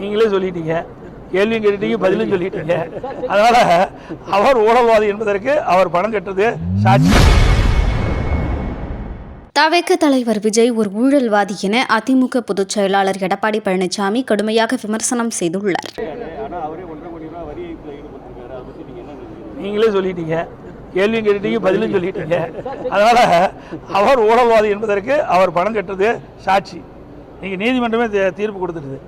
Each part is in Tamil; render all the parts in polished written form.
நீங்களே சொல்லிட்டீங்க, கேள்வியும் கேட்டுட்டீங்க, பதிலும் சொல்லிட்டீங்க. அதனால அவர் ஊழல்வாதி என்பதற்கு அவர் பணம் கட்டுறது சாட்சி. தவிக தலைவர் விஜய் ஒரு ஊழல்வாதி என அதிமுக பொதுச் செயலாளர் எடப்பாடி பழனிசாமி கடுமையாக விமர்சனம் செய்துள்ளார். நீங்களே சொல்லிட்டீங்க, கேள்வியும் கேட்டுட்டீங்க, பதிலும் சொல்லிட்டீங்க. அதனால அவர் ஊழல்வாதி என்பதற்கு அவர் பணம் கட்டுறது சாட்சி. நீங்க நீதிமன்றமே தீர்ப்பு கொடுத்துடுது.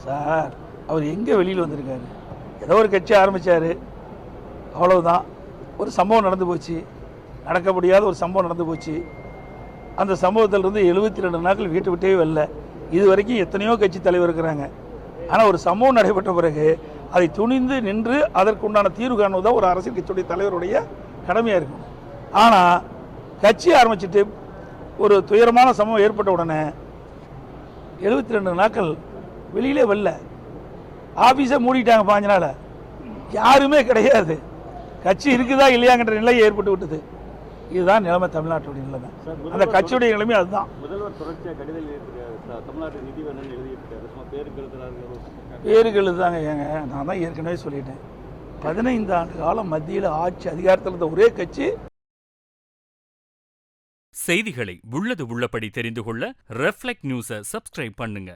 சார், அவர் எங்கே வெளியில் வந்திருக்காரு? ஏதோ ஒரு கட்சி ஆரம்பித்தார், அவ்வளவுதான். ஒரு சம்பவம் நடந்து போச்சு, நடக்க முடியாத ஒரு சம்பவம் நடந்து போச்சு. அந்த சம்பவத்திலிருந்து 72 நாட்கள் வீட்டை விட்டே வரல. இது வரைக்கும் எத்தனையோ கட்சி தலைவர் இருக்கிறாங்க. ஆனால் ஒரு சம்பவம் நடைபெற்ற பிறகு அதை துணிந்து நின்று அதற்குண்டான தீர்வு காணுவதான் ஒரு அரசியல் கட்சியுடைய தலைவருடைய கடமையாக இருக்கும். ஆனால் கட்சி ஆரம்பிச்சுட்டு ஒரு துயரமான சம்பவம் ஏற்பட்ட உடனே 72 நாட்கள் வெளியிலே வரல. ஆஃபீஸை மூடிட்டாங்க 5 நாள். யாருமே கிடையாது. கட்சி இருக்குதா இல்லையாங்கிற நிலை ஏற்பட்டு விட்டது. இதுதான் நிலைமை, தமிழ்நாட்டுடைய நிலைமை. அந்த கட்சியுடைய நிலைமை அதுதான். முதல்வர் தொடர்ச்சியாக கடிதம் தமிழ்நாட்டு நிதி வேணும்னு எழுதியிருக்காரு. பேருக்கு எழுதுதாங்க. ஏங்க, நான் தான் ஏற்கனவே சொல்லிட்டேன், 15 ஆண்டு காலம் மத்தியில் ஆட்சி அதிகாரத்தில் இருந்த ஒரே கட்சி. செய்திகளை உள்ளது உள்ளபடி தெரிந்து கொள்ள ரெஃப்ளெக்ட் நியூஸை சப்ஸ்கிரைப் பண்ணுங்க.